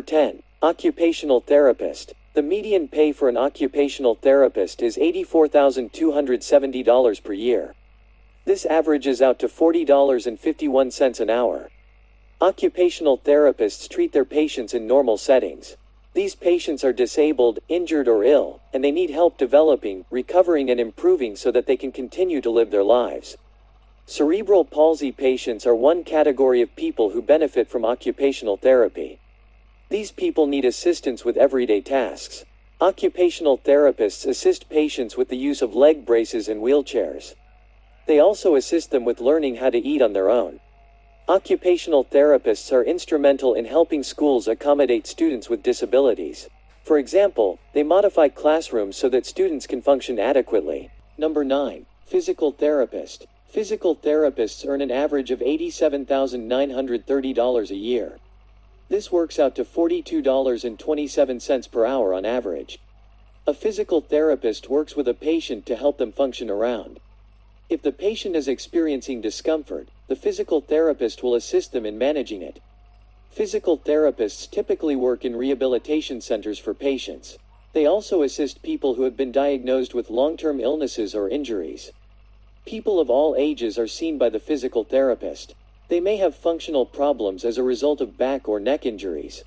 10. Occupational Therapist. The median pay for an occupational therapist is $84,270 per year. This averages out to $40.51 an hour. Occupational therapists treat their patients in normal settings. These patients are disabled, injured or ill, and they need help developing, recovering and improving so that they can continue to live their lives. Cerebral palsy patients are one category of people who benefit from occupational therapy. These people need assistance with everyday tasks. Occupational therapists assist patients with the use of leg braces and wheelchairs. They also assist them with learning how to eat on their own. Occupational therapists are instrumental in helping schools accommodate students with disabilities. For example, they modify classrooms so that students can function adequately. Number 9. Physical Therapist. Physical therapists earn an average of $87,930 a year. This works out to $42.27 per hour on average. A physical therapist works with a patient to help them function around. If the patient is experiencing discomfort, the physical therapist will assist them in managing it. Physical therapists typically work in rehabilitation centers for patients. They also assist people who have been diagnosed with long-term illnesses or injuries. People of all ages are seen by the physical therapist. They may have functional problems as a result of back or neck injuries.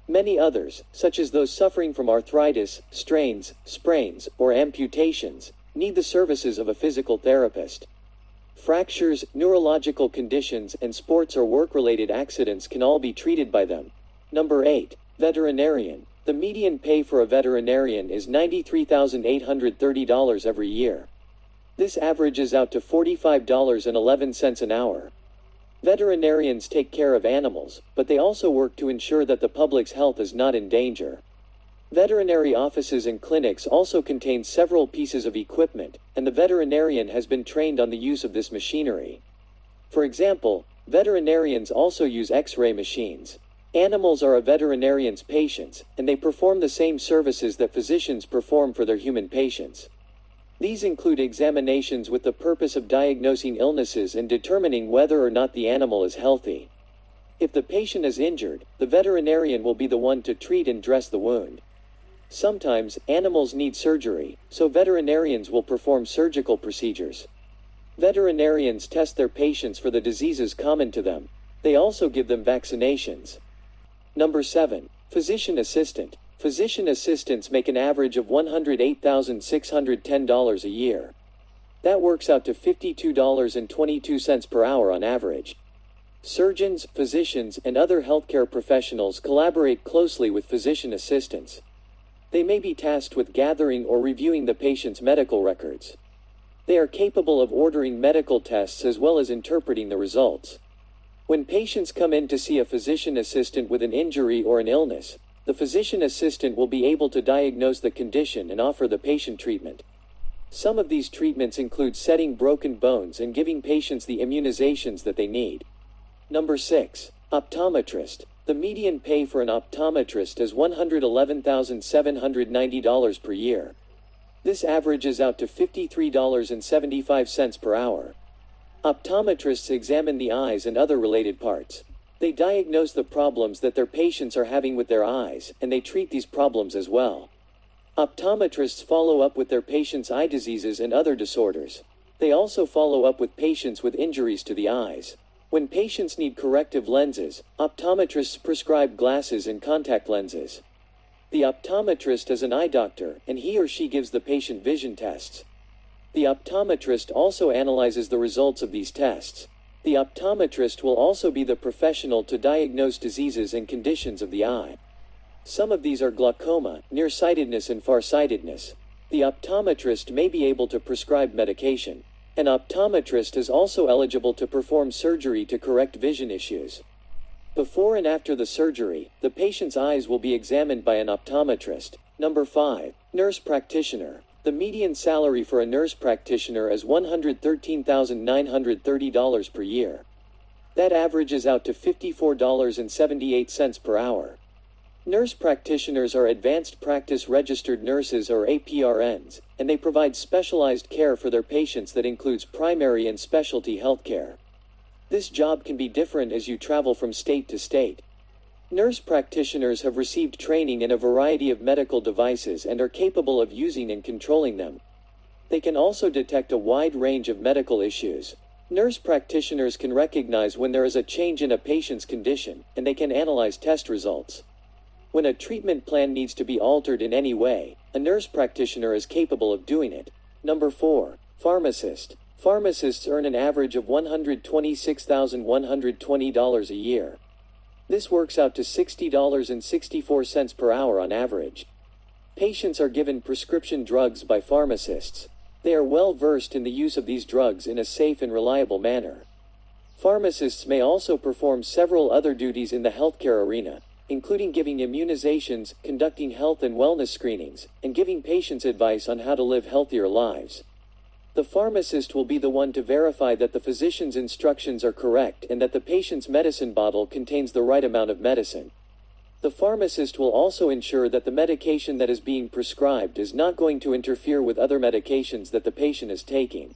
Many others, such as those suffering from arthritis, strains, sprains, or amputations, need the services of a physical therapist. Fractures, neurological conditions, and sports or work-related accidents can all be treated by them. Number 8. Veterinarian. The median pay for a veterinarian is $93,830 every year. This averages out to $45.11 an hour. Veterinarians take care of animals, but they also work to ensure that the public's health is not in danger. Veterinary offices and clinics also contain several pieces of equipment, and the veterinarian has been trained on the use of this machinery. For example, veterinarians also use X-ray machines. Animals are a veterinarian's patients, and they perform the same services that physicians perform for their human patients. These include examinations with the purpose of diagnosing illnesses and determining whether or not the animal is healthy. If the patient is injured, the veterinarian will be the one to treat and dress the wound. Sometimes, animals need surgery, so veterinarians will perform surgical procedures. Veterinarians test their patients for the diseases common to them. They also give them vaccinations. Number 7. Physician Assistant. Physician assistants make an average of $108,610 a year. That works out to $52.22 per hour on average. Surgeons, physicians, and other healthcare professionals collaborate closely with physician assistants. They may be tasked with gathering or reviewing the patient's medical records. They are capable of ordering medical tests as well as interpreting the results. When patients come in to see a physician assistant with an injury or an illness, the physician assistant will be able to diagnose the condition and offer the patient treatment. Some of these treatments include setting broken bones and giving patients the immunizations that they need. Number 6. Optometrist. The median pay for an optometrist is $111,790 per year. This averages out to $53.75 per hour. Optometrists examine the eyes and other related parts. They diagnose the problems that their patients are having with their eyes, and they treat these problems as well. Optometrists follow up with their patients' eye diseases and other disorders. They also follow up with patients with injuries to the eyes. When patients need corrective lenses, optometrists prescribe glasses and contact lenses. The optometrist is an eye doctor, and he or she gives the patient vision tests. The optometrist also analyzes the results of these tests. The optometrist will also be the professional to diagnose diseases and conditions of the eye. Some of these are glaucoma, nearsightedness and farsightedness. The optometrist may be able to prescribe medication. An optometrist is also eligible to perform surgery to correct vision issues. Before and after the surgery, the patient's eyes will be examined by an optometrist. Number 5. Nurse Practitioner. The median salary for a nurse practitioner is $113,930 per year. That averages out to $54.78 per hour. Nurse practitioners are advanced practice registered nurses or APRNs, and they provide specialized care for their patients that includes primary and specialty health care. This job can be different as you travel from state to state. Nurse practitioners have received training in a variety of medical devices and are capable of using and controlling them. They can also detect a wide range of medical issues. Nurse practitioners can recognize when there is a change in a patient's condition, and they can analyze test results. When a treatment plan needs to be altered in any way, a nurse practitioner is capable of doing it. Number 4. Pharmacist. Pharmacists earn an average of $126,120 a year. This works out to $60.64 per hour on average. Patients are given prescription drugs by pharmacists. They are well versed in the use of these drugs in a safe and reliable manner. Pharmacists may also perform several other duties in the healthcare arena, including giving immunizations, conducting health and wellness screenings, and giving patients advice on how to live healthier lives. The pharmacist will be the one to verify that the physician's instructions are correct and that the patient's medicine bottle contains the right amount of medicine. The pharmacist will also ensure that the medication that is being prescribed is not going to interfere with other medications that the patient is taking.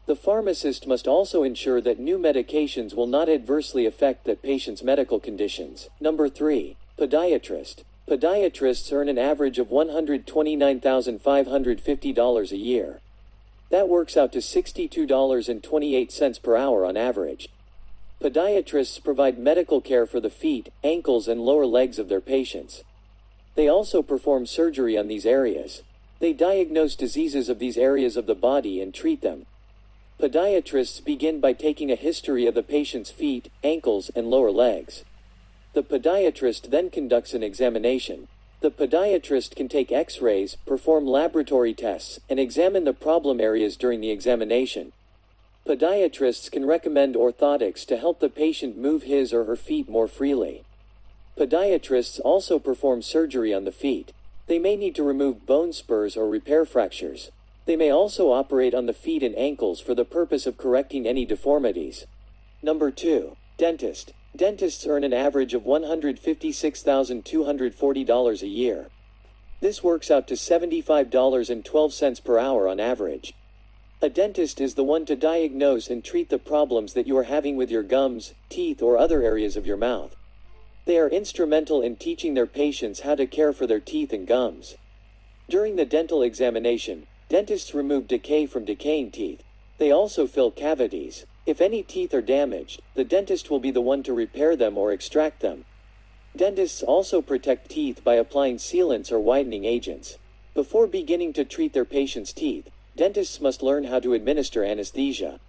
The pharmacist must also ensure that new medications will not adversely affect that patient's medical conditions. Number 3. Podiatrist. Podiatrists earn an average of $129,550 a year. That works out to $62.28 per hour on average. Podiatrists provide medical care for the feet, ankles, and lower legs of their patients. They also perform surgery on these areas. They diagnose diseases of these areas of the body and treat them. Podiatrists begin by taking a history of the patient's feet, ankles, and lower legs. The podiatrist then conducts an examination. The podiatrist can take X-rays, perform laboratory tests, and examine the problem areas during the examination. Podiatrists can recommend orthotics to help the patient move his or her feet more freely. Podiatrists also perform surgery on the feet. They may need to remove bone spurs or repair fractures. They may also operate on the feet and ankles for the purpose of correcting any deformities. Number 2. Dentist. Dentists earn an average of $156,240 a year. This works out to $75.12 per hour on average. A dentist is the one to diagnose and treat the problems that you are having with your gums, teeth, or other areas of your mouth. They are instrumental in teaching their patients how to care for their teeth and gums. During the dental examination, dentists remove decay from decaying teeth. They also fill cavities. If any teeth are damaged, the dentist will be the one to repair them or extract them. Dentists also protect teeth by applying sealants or whitening agents. Before beginning to treat their patient's teeth, dentists must learn how to administer anesthesia.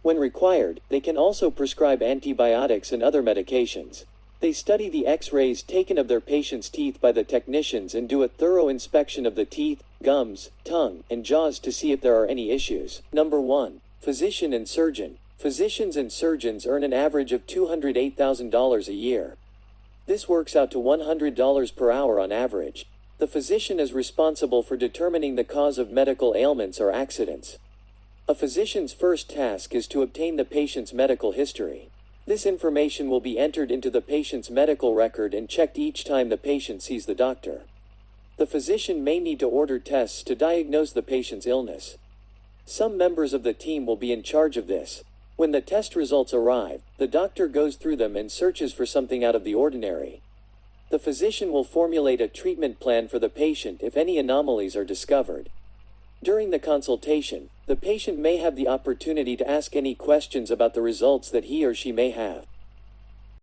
When required, they can also prescribe antibiotics and other medications. They study the X-rays taken of their patient's teeth by the technicians and do a thorough inspection of the teeth, gums, tongue, and jaws to see if there are any issues. Number 1. Physician and surgeon. Physicians and surgeons earn an average of $208,000 a year. This works out to $100 per hour on average. The physician is responsible for determining the cause of medical ailments or accidents. A physician's first task is to obtain the patient's medical history. This information will be entered into the patient's medical record and checked each time the patient sees the doctor. The physician may need to order tests to diagnose the patient's illness. Some members of the team will be in charge of this. When the test results arrive, the doctor goes through them and searches for something out of the ordinary. The physician will formulate a treatment plan for the patient if any anomalies are discovered. During the consultation, the patient may have the opportunity to ask any questions about the results that he or she may have.